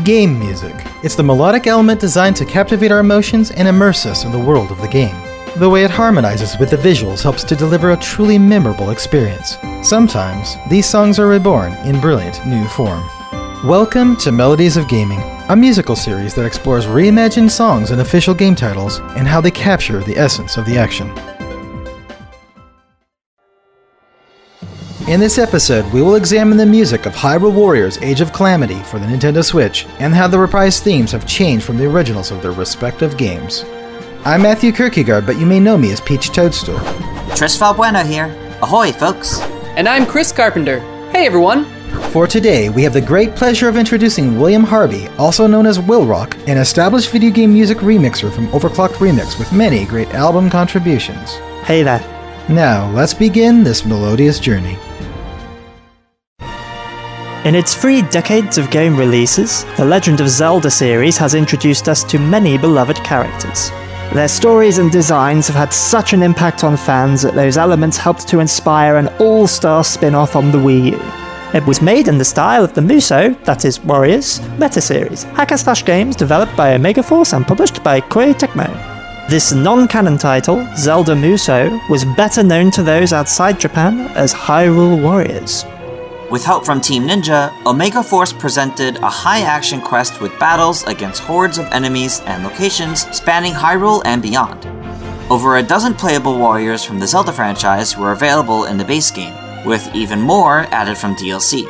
Game music. It's the melodic element designed to captivate our emotions and immerse us in the world of the game. The way it harmonizes with the visuals helps to deliver a truly memorable experience. Sometimes, these songs are reborn in brilliant new form. Welcome to Melodies of Gaming, a musical series that explores reimagined songs and official game titles and how they capture the essence of the action. In this episode, we will examine the music of Hyrule Warriors Age of Calamity for the Nintendo Switch and how the reprised themes have changed from the originals of their respective games. I'm Matthew Kierkegaard, but you may know me as Peach Toadstool. Tris Valbuena here. Ahoy, folks. And I'm Chris Carpenter. Hey, everyone. For today, we have the great pleasure of introducing William Harvey, also known as WillRock, an established video game music remixer from OverClocked Remix with many great album contributions. Hey there. Now, let's begin this melodious journey. In its 3 decades of game releases, the Legend of Zelda series has introduced us to many beloved characters. Their stories and designs have had such an impact on fans that those elements helped to inspire an all-star spin-off on the Wii U. It was made in the style of the Muso, that is Warriors, meta-series, hack-and-slash games developed by Omega Force and published by Koei Tecmo. This non-canon title, Zelda Muso, was better known to those outside Japan as Hyrule Warriors. With help from Team Ninja, Omega Force presented a high-action quest with battles against hordes of enemies and locations spanning Hyrule and beyond. Over a dozen playable warriors from the Zelda franchise were available in the base game, with even more added from DLC.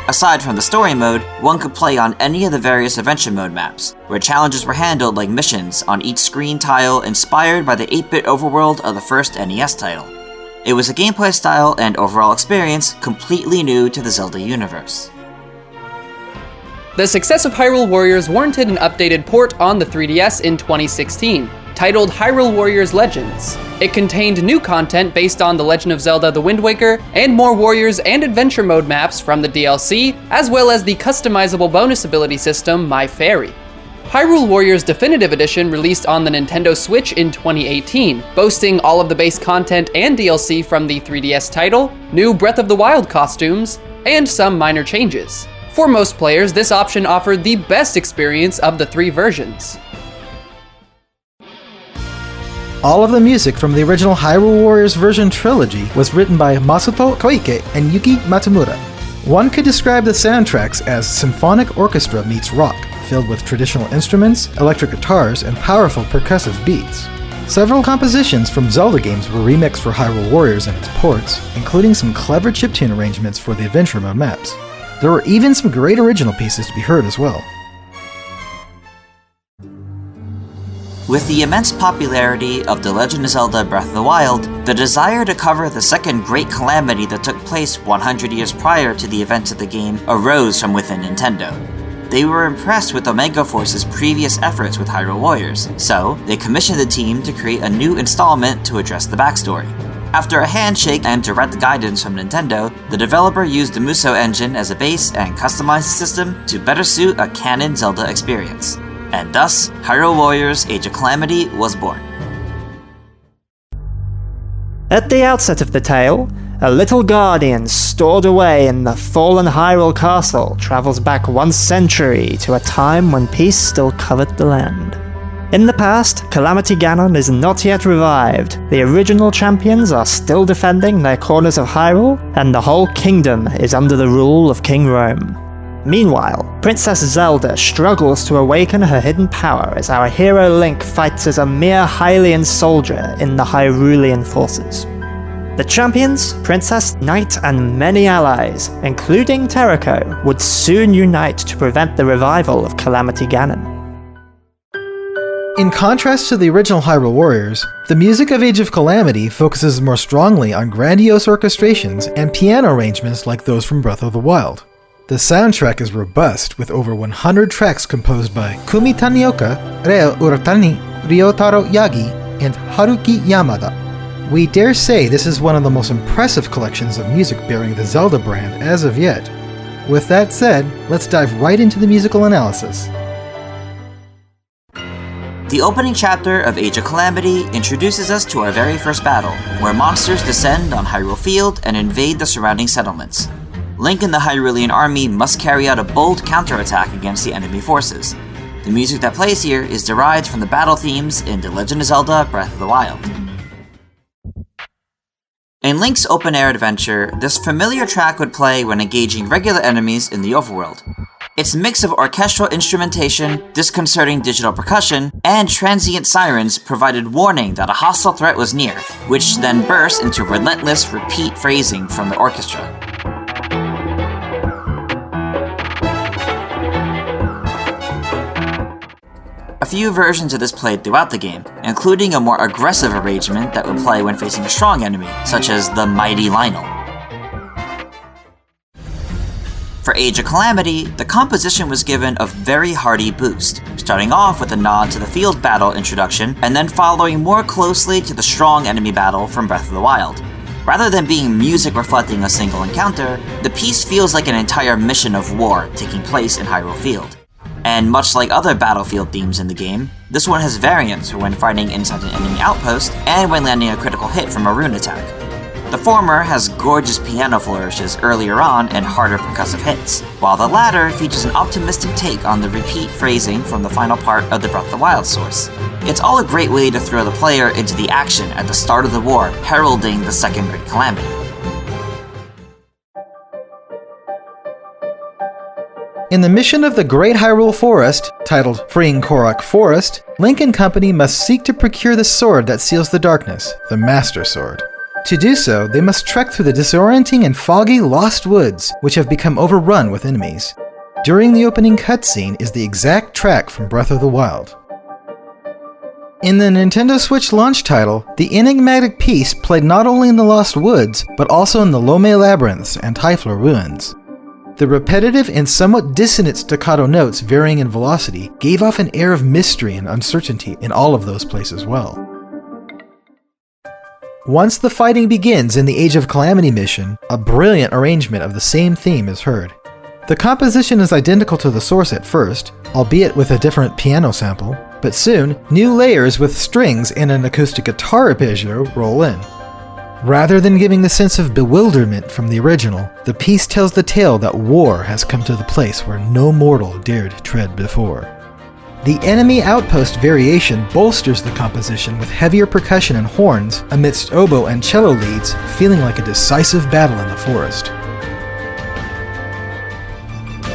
Aside from the story mode, one could play on any of the various adventure mode maps, where challenges were handled like missions on each screen tile inspired by the 8-bit overworld of the first NES title. It was a gameplay style and overall experience completely new to the Zelda universe. The success of Hyrule Warriors warranted an updated port on the 3DS in 2016, titled Hyrule Warriors Legends. It contained new content based on The Legend of Zelda: The Wind Waker, and more Warriors and Adventure Mode maps from the DLC, as well as the customizable bonus ability system, My Fairy. Hyrule Warriors Definitive Edition released on the Nintendo Switch in 2018, boasting all of the base content and DLC from the 3DS title, new Breath of the Wild costumes, and some minor changes. For most players, this option offered the best experience of the 3 versions. All of the music from the original Hyrule Warriors version trilogy was written by Masato Koike and Yuki Matamura. One could describe the soundtracks as symphonic orchestra meets rock, filled with traditional instruments, electric guitars, and powerful percussive beats. Several compositions from Zelda games were remixed for Hyrule Warriors and its ports, including some clever chiptune arrangements for the adventure mode maps. There were even some great original pieces to be heard as well. With the immense popularity of The Legend of Zelda: Breath of the Wild, the desire to cover the second great calamity that took place 100 years prior to the events of the game arose from within Nintendo. They were impressed with Omega Force's previous efforts with Hyrule Warriors, so they commissioned the team to create a new installment to address the backstory. After a handshake and direct guidance from Nintendo, the developer used the Muso engine as a base and customized the system to better suit a canon Zelda experience. And thus, Hyrule Warriors Age of Calamity was born. At the outset of the tale, a little guardian stored away in the fallen Hyrule castle travels back 1 century to a time when peace still covered the land. In the past, Calamity Ganon is not yet revived, the original champions are still defending their corners of Hyrule, and the whole kingdom is under the rule of King Rome. Meanwhile, Princess Zelda struggles to awaken her hidden power as our hero Link fights as a mere Hylian soldier in the Hyrulean forces. The champions, Princess, Knight, and many allies, including Terrako, would soon unite to prevent the revival of Calamity Ganon. In contrast to the original Hyrule Warriors, the music of Age of Calamity focuses more strongly on grandiose orchestrations and piano arrangements like those from Breath of the Wild. The soundtrack is robust, with over 100 tracks composed by Kumi Tanioka, Reo Uratani, Ryotaro Yagi, and Haruki Yamada. We dare say this is one of the most impressive collections of music bearing the Zelda brand as of yet. With that said, let's dive right into the musical analysis. The opening chapter of Age of Calamity introduces us to our very first battle, where monsters descend on Hyrule Field and invade the surrounding settlements. Link and the Hyrulean army must carry out a bold counterattack against the enemy forces. The music that plays here is derived from the battle themes in The Legend of Zelda Breath of the Wild. In Link's open-air adventure, this familiar track would play when engaging regular enemies in the overworld. Its mix of orchestral instrumentation, disconcerting digital percussion, and transient sirens provided warning that a hostile threat was near, which then burst into relentless repeat phrasing from the orchestra. A few versions of this played throughout the game, including a more aggressive arrangement that would play when facing a strong enemy, such as the mighty Lionel. For Age of Calamity, the composition was given a very hearty boost, starting off with a nod to the field battle introduction, and then following more closely to the strong enemy battle from Breath of the Wild. Rather than being music reflecting a single encounter, the piece feels like an entire mission of war taking place in Hyrule Field. And much like other battlefield themes in the game, this one has variants for when fighting inside an enemy outpost and when landing a critical hit from a rune attack. The former has gorgeous piano flourishes earlier on and harder percussive hits, while the latter features an optimistic take on the repeat phrasing from the final part of the Breath of the Wild source. It's all a great way to throw the player into the action at the start of the war, heralding the Second Great Calamity. In the mission of the Great Hyrule Forest, titled Freeing Korok Forest, Link and company must seek to procure the sword that seals the darkness, the Master Sword. To do so, they must trek through the disorienting and foggy Lost Woods, which have become overrun with enemies. During the opening cutscene is the exact track from Breath of the Wild. In the Nintendo Switch launch title, the enigmatic piece played not only in the Lost Woods, but also in the Lome Labyrinths and Typhloor Ruins. The repetitive and somewhat dissonant staccato notes varying in velocity gave off an air of mystery and uncertainty in all of those places well. Once the fighting begins in the Age of Calamity mission, a brilliant arrangement of the same theme is heard. The composition is identical to the source at first, albeit with a different piano sample, but soon, new layers with strings and an acoustic guitar arpeggio roll in. Rather than giving the sense of bewilderment from the original, the piece tells the tale that war has come to the place where no mortal dared tread before. The enemy outpost variation bolsters the composition with heavier percussion and horns amidst oboe and cello leads, feeling like a decisive battle in the forest.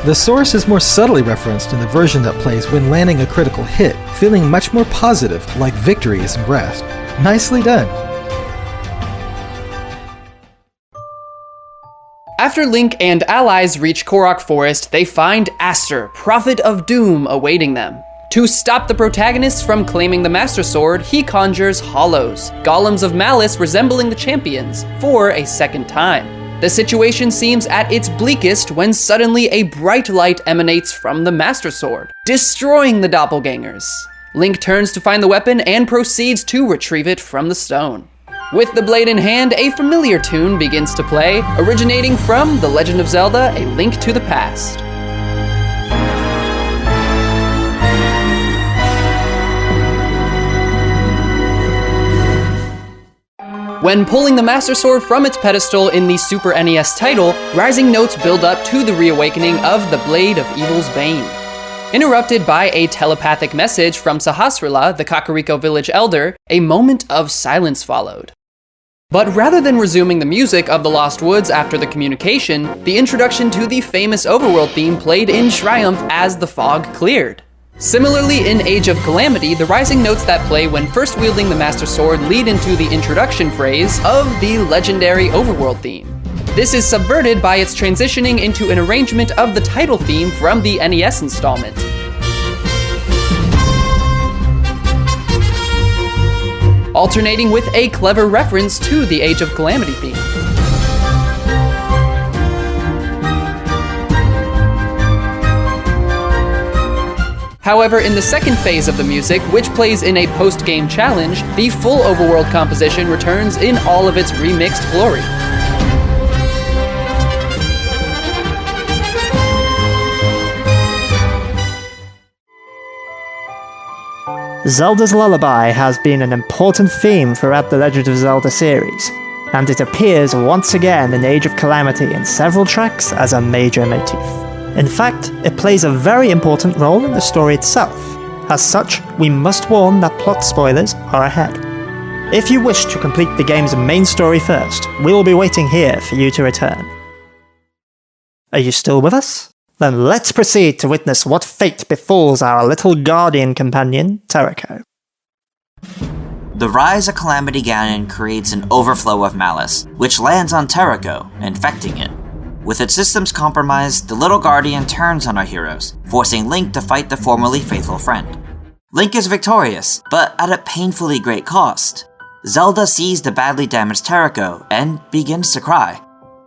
The source is more subtly referenced in the version that plays when landing a critical hit, feeling much more positive, like victory is in grasp. Nicely done. After Link and allies reach Korok Forest, they find Aster, Prophet of Doom, awaiting them. To stop the protagonists from claiming the Master Sword, he conjures hollows, golems of malice resembling the champions, for a second time. The situation seems at its bleakest when suddenly a bright light emanates from the Master Sword, destroying the doppelgangers. Link turns to find the weapon and proceeds to retrieve it from the stone. With the blade in hand, a familiar tune begins to play, originating from The Legend of Zelda: A Link to the Past. When pulling the Master Sword from its pedestal in the Super NES title, rising notes build up to the reawakening of the Blade of Evil's Bane. Interrupted by a telepathic message from Sahasrahla, the Kakariko village elder, a moment of silence followed. But rather than resuming the music of the Lost Woods after the communication, the introduction to the famous overworld theme played in triumph as the fog cleared. Similarly, in Age of Calamity, the rising notes that play when first wielding the Master Sword lead into the introduction phrase of the legendary overworld theme. This is subverted by its transitioning into an arrangement of the title theme from the NES installment. Alternating with a clever reference to the Age of Calamity theme. However, in the second phase of the music, which plays in a post-game challenge, the full overworld composition returns in all of its remixed glory. Zelda's Lullaby has been an important theme throughout the Legend of Zelda series, and it appears once again in Age of Calamity in several tracks as a major motif. In fact, it plays a very important role in the story itself. As such, we must warn that plot spoilers are ahead. If you wish to complete the game's main story first, we will be waiting here for you to return. Are you still with us? Then let's proceed to witness what fate befalls our little guardian companion, Terraco. The rise of Calamity Ganon creates an overflow of malice, which lands on Terraco, infecting it. With its systems compromised, the little guardian turns on our heroes, forcing Link to fight the formerly faithful friend. Link is victorious, but at a painfully great cost. Zelda sees the badly damaged Terraco and begins to cry.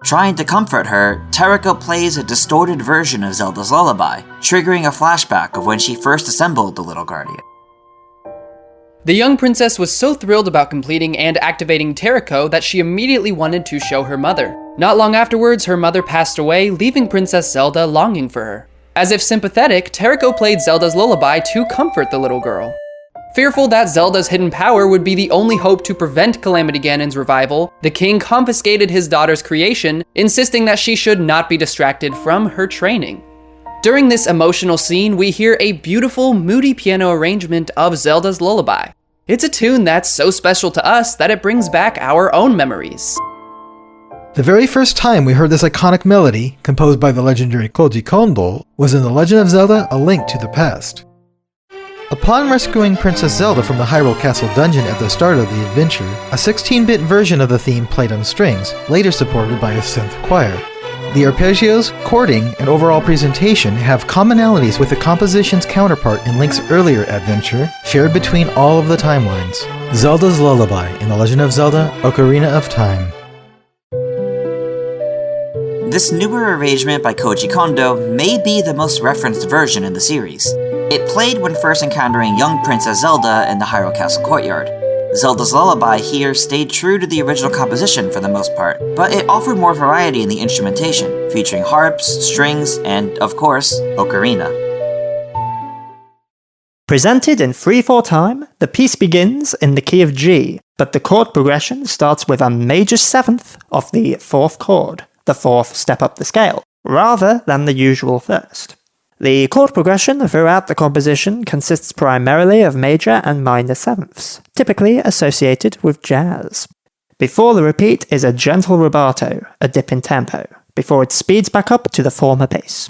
Trying to comfort her, Terraco plays a distorted version of Zelda's Lullaby, triggering a flashback of when she first assembled the little guardian. The young princess was so thrilled about completing and activating Terraco that she immediately wanted to show her mother. Not long afterwards, her mother passed away, leaving Princess Zelda longing for her. As if sympathetic, Terraco played Zelda's Lullaby to comfort the little girl. Fearful that Zelda's hidden power would be the only hope to prevent Calamity Ganon's revival, the king confiscated his daughter's creation, insisting that she should not be distracted from her training. During this emotional scene, we hear a beautiful, moody piano arrangement of Zelda's Lullaby. It's a tune that's so special to us that it brings back our own memories. The very first time we heard this iconic melody, composed by the legendary Koji Kondo, was in The Legend of Zelda: A Link to the Past. Upon rescuing Princess Zelda from the Hyrule Castle dungeon at the start of the adventure, a 16-bit version of the theme played on strings, later supported by a synth choir. The arpeggios, chording, and overall presentation have commonalities with the composition's counterpart in Link's earlier adventure, shared between all of the timelines. Zelda's Lullaby in The Legend of Zelda: Ocarina of Time. This newer arrangement by Koji Kondo may be the most referenced version in the series. It played when first encountering young Princess Zelda in the Hyrule Castle courtyard. Zelda's Lullaby here stayed true to the original composition for the most part, but it offered more variety in the instrumentation, featuring harps, strings, and, of course, ocarina. Presented in 3/4 time, the piece begins in the key of G, but the chord progression starts with a major 7th of the 4th chord, the 4th step up the scale, rather than the usual 1st. The chord progression throughout the composition consists primarily of major and minor 7ths, typically associated with jazz. Before the repeat is a gentle rubato, a dip in tempo, before it speeds back up to the former pace.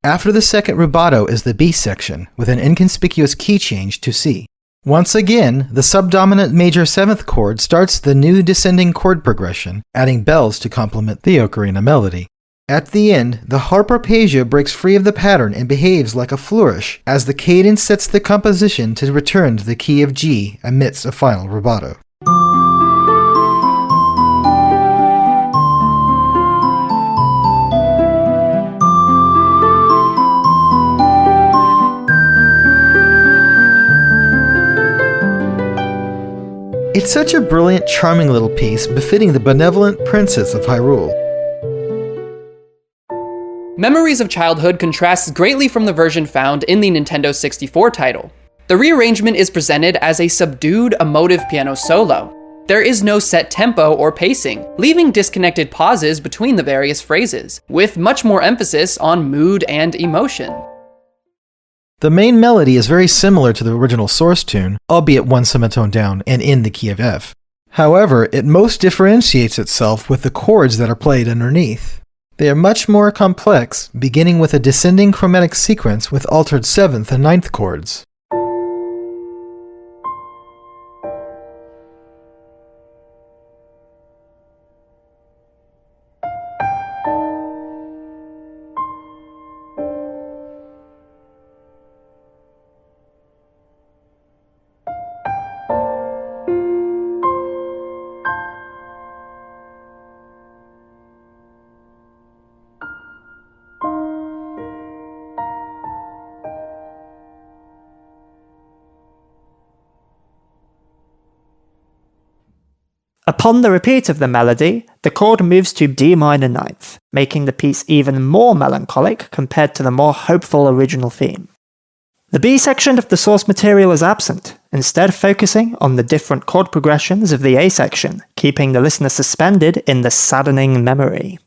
After the second rubato is the B section, with an inconspicuous key change to C. Once again, the subdominant major 7th chord starts the new descending chord progression, adding bells to complement the ocarina melody. At the end, the harp arpeggio breaks free of the pattern and behaves like a flourish, as the cadence sets the composition to return to the key of G amidst a final rubato. It's such a brilliant, charming little piece befitting the benevolent princess of Hyrule. Memories of Childhood contrasts greatly from the version found in the Nintendo 64 title. The rearrangement is presented as a subdued, emotive piano solo. There is no set tempo or pacing, leaving disconnected pauses between the various phrases, with much more emphasis on mood and emotion. The main melody is very similar to the original source tune, albeit one semitone down and in the key of F. However, it most differentiates itself with the chords that are played underneath. They are much more complex, beginning with a descending chromatic sequence with altered 7th and 9th chords. Upon the repeat of the melody, the chord moves to D minor ninth, making the piece even more melancholic compared to the more hopeful original theme. The B section of the source material is absent, instead focusing on the different chord progressions of the A section, keeping the listener suspended in the saddening memory.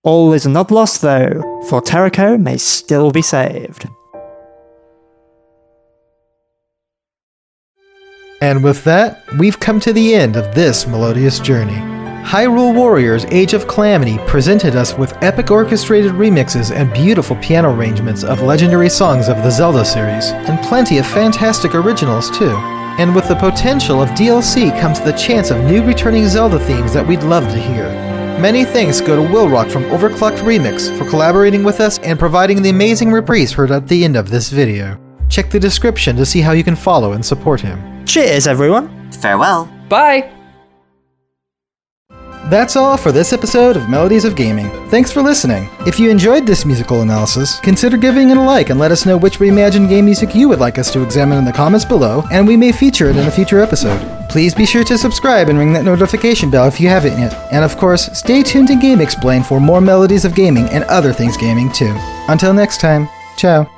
All is not lost though, for Terrico may still be saved. And with that, we've come to the end of this melodious journey. Hyrule Warriors Age of Calamity presented us with epic orchestrated remixes and beautiful piano arrangements of legendary songs of the Zelda series, and plenty of fantastic originals too. And with the potential of DLC comes the chance of new returning Zelda themes that we'd love to hear. Many thanks go to WillRock from OverClocked Remix for collaborating with us and providing the amazing reprise heard at the end of this video. Check the description to see how you can follow and support him. Cheers, everyone! Farewell. Bye! That's all for this episode of Melodies of Gaming. Thanks for listening. If you enjoyed this musical analysis, consider giving it a like and let us know which reimagined game music you would like us to examine in the comments below, and we may feature it in a future episode. Please be sure to subscribe and ring that notification bell if you haven't yet. And of course, stay tuned to Game Explain for more Melodies of Gaming and other things gaming too. Until next time, ciao.